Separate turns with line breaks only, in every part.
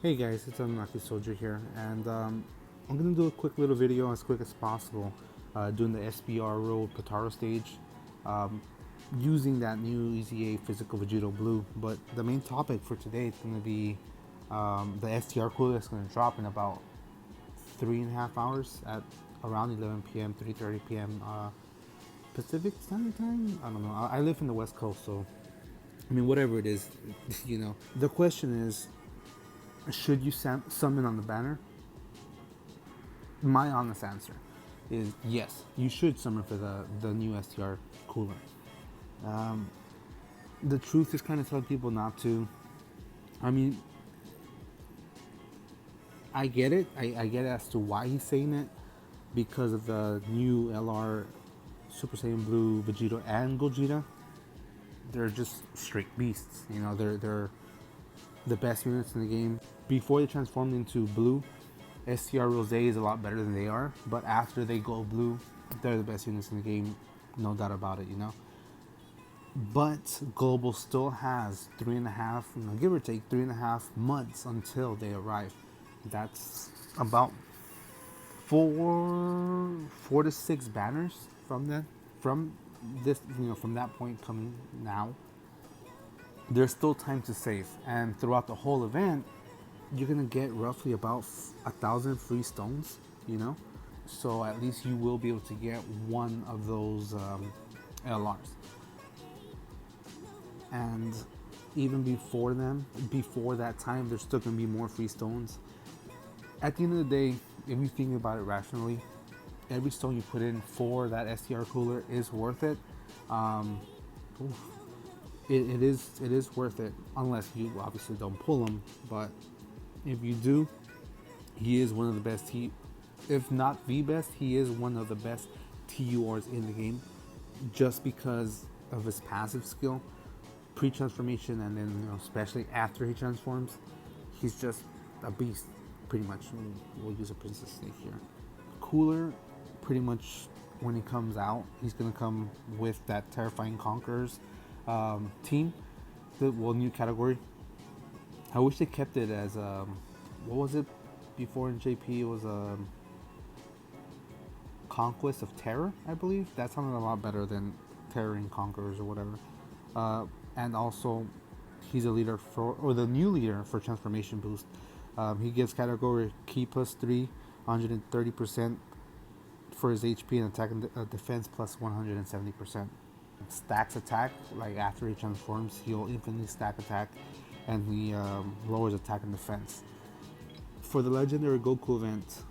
Hey guys, it's Unlucky Soldier here, and I'm gonna do a quick little video as quick as possible, doing the SBR Road Potaro stage, um, using that new EZA Physical Vegito Blue. But the main topic for today is gonna be the STR cooler that's gonna drop in about 3.5 hours at around 11 p.m., 3:30 p.m. Pacific Standard Time. I don't know. I live in the West Coast, so I mean whatever it is, you know. The question is, should you summon on the banner? My honest answer is yes. You should summon for the new STR cooler. Um, the truth is kind of telling people not to. I mean, I get it. I get it as to why he's saying it, because of the new LR Super Saiyan Blue Vegeta and Gogeta. They're just straight beasts. You know, they're the best units in the game. Before they transformed into blue, STR Rose is a lot better than they are, but after they go blue, they're the best units in the game, no doubt about it, you know. But Global still has 3.5, give or take 3.5 months until they arrive. That's about four to six banners from that, from this, from that point coming now. There's still time to save, and throughout the whole event, you're gonna get roughly about 1,000 free stones, you know. So at least you will be able to get one of those LRs. And even before that time, there's still gonna be more free stones. At the end of the day, if you think about it rationally, every stone you put in for that STR cooler is worth it. Um, it is worth it, unless you obviously don't pull them. But if you do, he is one of the best. If not the best, he is one of the best TURs in the game, just because of his passive skill, pre-transformation, and then especially after he transforms, he's just a beast. Pretty much, we'll use a Princess Snake here. Cooler, pretty much when he comes out, he's gonna come with that Terrifying Conquerors team, the new category. I wish they kept it as what was it before in JP? It was Conquest of Terror, I believe. That sounded a lot better than Terroring Conquerors or whatever. And also, he's a leader or the new leader for Transformation Boost. He gives category Key plus 3, 130% for his HP, and attack and defense plus 170%. Stacks attack, like after he transforms, he'll infinitely stack attack, and he lowers attack and defense. For the legendary Goku event,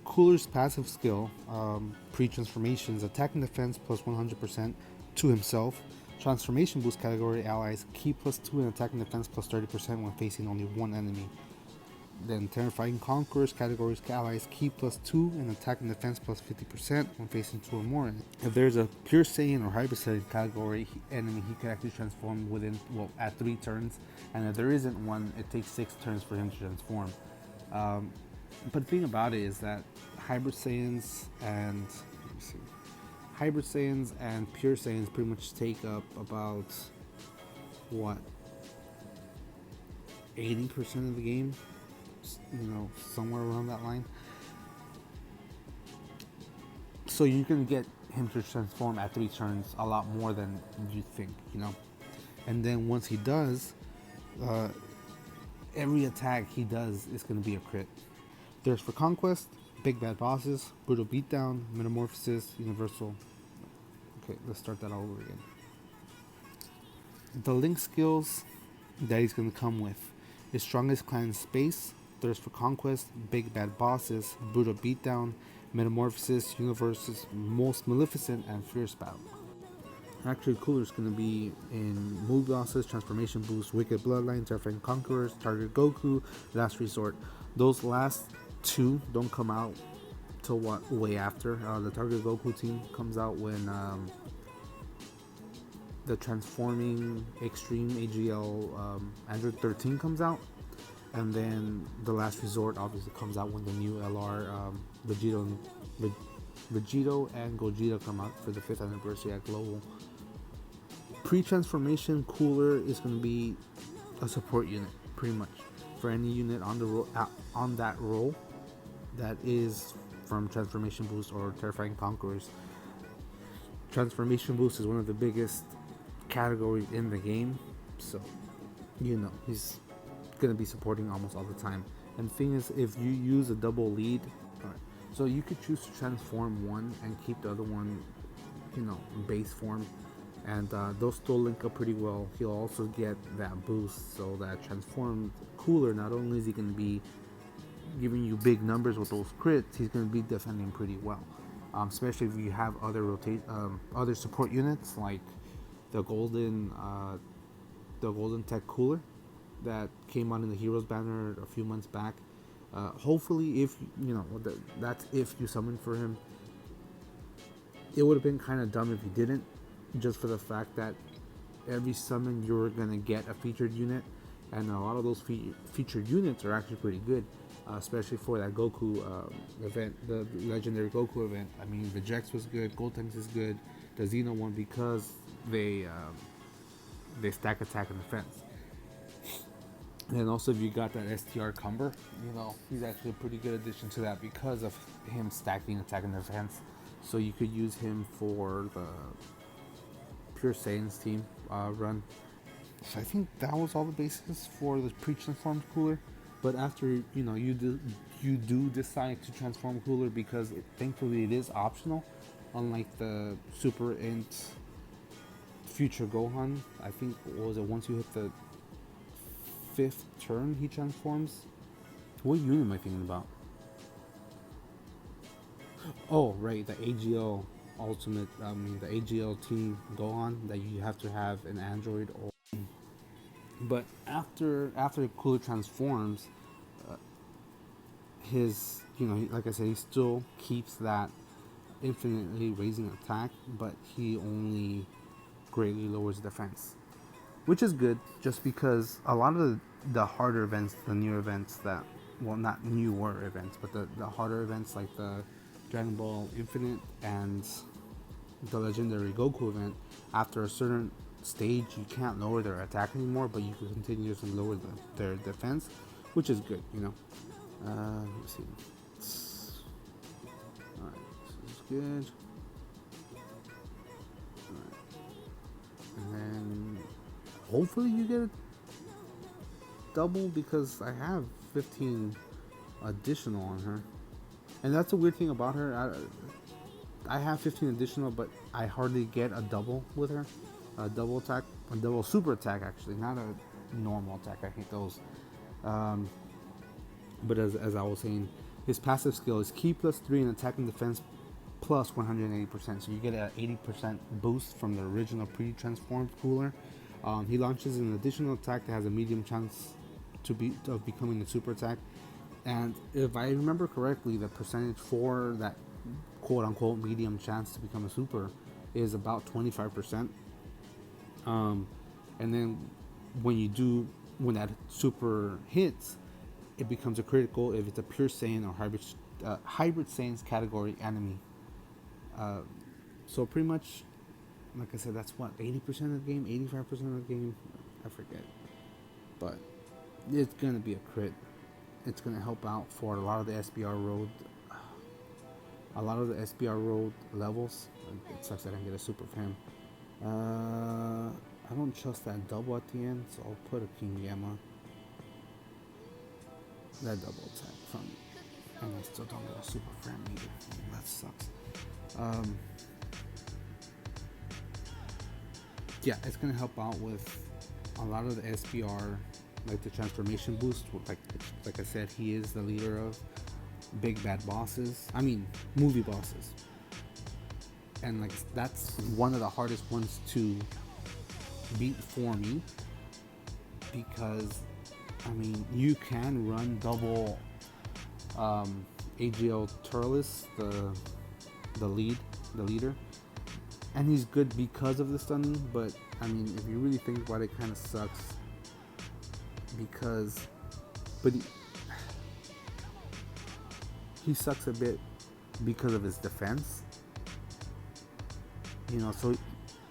Cooler's passive skill, pre-transformations, attack and defense plus 100% to himself. Transformation boost category allies Key plus 2 and attack and defense plus 30% when facing only one enemy. Then Terrifying Conquerors categories allies Key plus 2 and attack and defense plus 50% when facing 2 or more. If there's a Pure Saiyan or Hyper Saiyan category enemy, he can actually transform at 3 turns, and if there isn't one, it takes 6 turns for him to transform. But the thing about it is that Hybrid Saiyans and Pure Saiyans pretty much take up about 80% of the game, somewhere around that line. So you can get him to transform at 3 turns a lot more than you think, And then once he does, every attack he does is going to be a crit. There's for Conquest, Big Bad Bosses, Brutal Beatdown, Metamorphosis, Universal. Okay, let's start that all over again. The Link skills that he's going to come with: his Strongest Clan Space, Thirst for Conquest, Big Bad Bosses, Brutal Beatdown, Metamorphosis, Universes, Most Maleficent, and Fierce Battle. Actually, Cooler is going to be in Move Bosses, Transformation Boost, Wicked Bloodline, Terrifying Conquerors, Target Goku, Last Resort. Those last 2 don't come out till way after. The Target Goku team comes out when the Transforming Extreme AGL Android 13 comes out, and then the Last Resort obviously comes out when the new LR Vegito and Gogeta come out for the 5th anniversary at Global. Pre-transformation Cooler is going to be a support unit, pretty much. for any unit on the on that roll that is from Transformation Boost or Terrifying Conquerors. Transformation Boost is one of the biggest categories in the game, so he's gonna be supporting almost all the time. And the thing is, if you use a double lead, so you could choose to transform one and keep the other one, base form, and those still link up pretty well. He'll also get that boost, so that transformed cooler, not only is he gonna be giving you big numbers with those crits, he's gonna be defending pretty well. Especially if you have other support units like the golden tech cooler that came out in the Heroes banner a few months back. Hopefully, if that's if you summon for him. It would have been kind of dumb if you didn't, just for the fact that every summon you're gonna get a featured unit, and a lot of those featured units are actually pretty good, especially for that Goku event, the legendary Goku event. I mean, the Jex was good, Gotenks is good, the Xeno one, because they stack attack and defense. And also, if you got that STR Cumber, he's actually a pretty good addition to that because of him stacking attack and defense. So you could use him for the Pure Saiyans team run. So I think that was all the basis for the pre-transformed cooler. But after you do decide to transform cooler, because thankfully it is optional, unlike the Super Int Future Gohan. I think once you hit the 5th turn he transforms. What unit am I thinking about? Oh, right, the AGL Ultimate, the AGL Team Gohan that you have to have an Android or. But after Cooler transforms, his like I said, he still keeps that infinitely raising attack, but he only greatly lowers defense, which is good, just because a lot of the harder events, the newer events that, well, not newer events, but the harder events like the Dragon Ball Infinite and the legendary Goku event, after a certain stage you can't lower their attack anymore, but you can continuously lower their defense, which is good. Let's see. Alright, this is good. Alright. And then hopefully you get a double, because I have 15 additional on her. And that's the weird thing about her. I have 15 additional, but I hardly get a double with her. A double attack, a double super attack actually, not a normal attack. I hate those. But as I was saying, his passive skill is Ki +3 in attack and defense plus 180%. So you get an 80% boost from the original pre-transformed cooler. He launches an additional attack that has a medium chance of becoming a super attack. And if I remember correctly, the percentage for that quote-unquote medium chance to become a super is about 25%. And then when that super hits, it becomes a critical if it's a pure Saiyan or hybrid Saiyans category enemy. So pretty much, like I said, that's what, 80% of the game, 85% of the game, I forget. But it's gonna be a crit. It's gonna help out for a lot of the SBR road levels. It sucks that I didn't get a super for him. I don't trust that double at the end, so I'll put a King Gamma. That double attack from me. And I still don't get a super for him either. That sucks. Yeah, it's gonna help out with a lot of the SBR, like the transformation boost. Like I said, he is the leader of big bad bosses. I mean, movie bosses. And like that's one of the hardest ones to beat for me, because I mean, you can run double AGL Turles, the leader, and he's good because of the stunning. But I mean, if you really think about it, kind of sucks because, but he sucks a bit because of his defense. So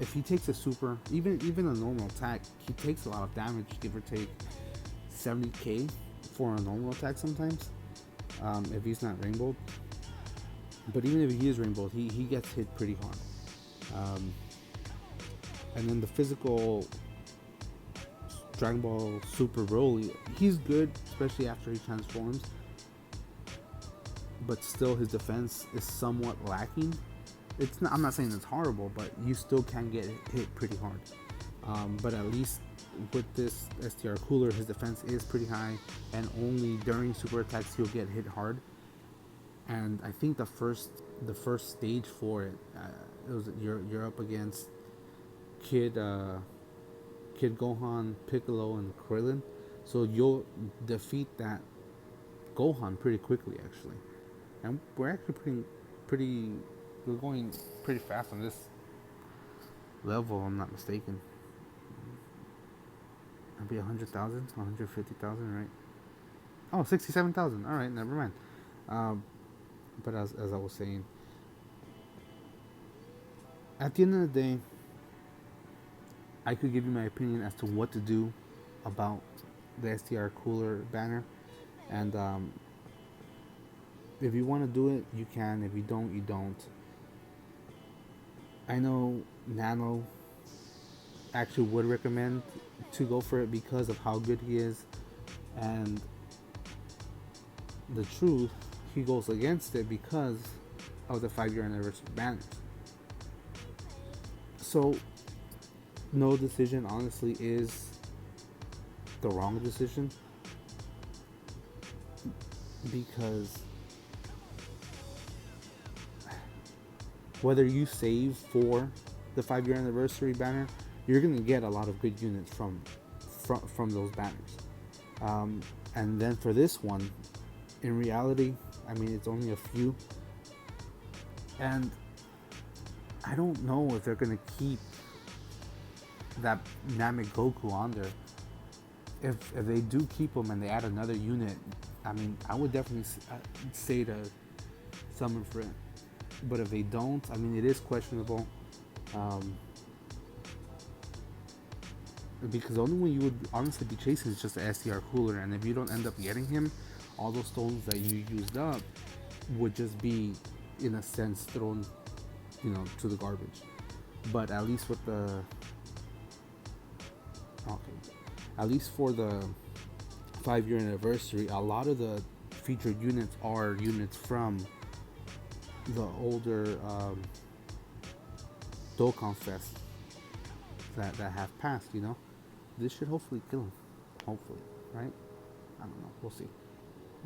if he takes a super, even a normal attack, he takes a lot of damage, give or take 70k. for a normal attack sometimes, if he's not rainbowed. But even if he is rainbowed, he gets hit pretty hard. And then the physical Dragon Ball Super Broly, he's good, especially after he transforms. But still, his defense is somewhat lacking. It's not, I'm not saying it's horrible, but you still can get hit pretty hard. But at least with this STR Cooler, his defense is pretty high, and only during super attacks he'll get hit hard. And I think the first stage for it, it was you're up against Kid Gohan, Piccolo, and Krillin, so you'll defeat that Gohan pretty quickly actually. And we're actually we're going pretty fast on this level, I'm not mistaken. It'll be 100,000, 150,000, right? Oh, 67,000. All right, never mind. But as I was saying, at the end of the day, I could give you my opinion as to what to do about the STR Cooler banner, and if you want to do it, you can. If you don't, you don't. I know Nano actually would recommend to go for it because of how good he is, and the truth, he goes against it because of the 5-year anniversary banners. So no decision honestly is the wrong decision, because whether you save for the 5-year anniversary banner, you're gonna get a lot of good units from those banners. And then for this one, in reality, I mean, it's only a few, and I don't know if they're gonna keep that Namek Goku on there. If they do keep him and they add another unit, I mean, I would definitely say to summon for it. But if they don't, I mean, it is questionable. Because the only one you would honestly be chasing is just the STR Cooler, and if you don't end up getting him, all those stones that you used up would just be, in a sense, thrown, to the garbage. But at least with at least for the 5-year anniversary, a lot of the featured units are units from the older Dokkan Fest that have passed. This should hopefully kill him, hopefully, right? I don't know, we'll see.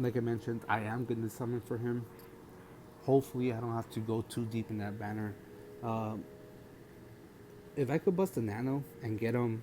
Like I mentioned, I am going to summon for him. Hopefully I don't have to go too deep in that banner. If I could bust a Nano and get him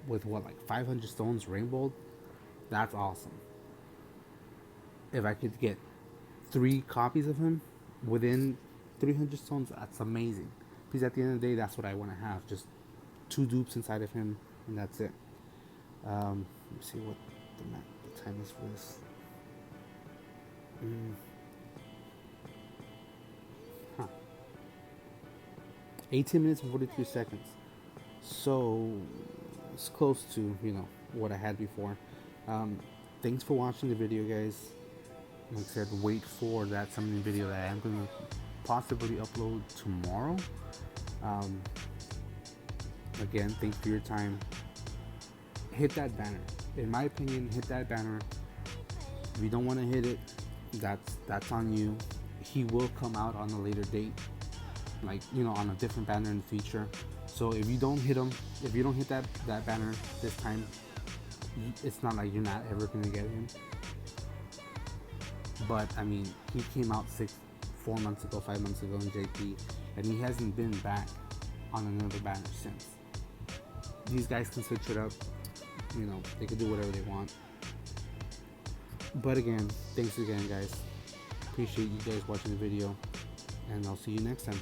with 500 stones rainbowed, that's awesome. If I could get 3 copies of him within 300 stones, that's amazing. Because at the end of the day, that's what I want to have. Just 2 dupes inside of him, and that's it. Let me see what the time is for this. 18 minutes and 43 seconds. So it's close to what I had before. Thanks for watching the video, guys. Like I said, wait for that summoning video that I am going to possibly upload tomorrow. Again, thanks for your time. Hit that banner. In my opinion, hit that banner. If you don't want to hit it, that's on you. He will come out on a later date, on a different banner in the future. So if you don't hit him, if you don't hit that banner this time, it's not like you're not ever going to get him. But I mean, he came out 4 months ago, 5 months ago in JP, and he hasn't been back on another banner since. These guys can switch it up, they can do whatever they want. But again, thanks again, guys. Appreciate you guys watching the video, and I'll see you next time.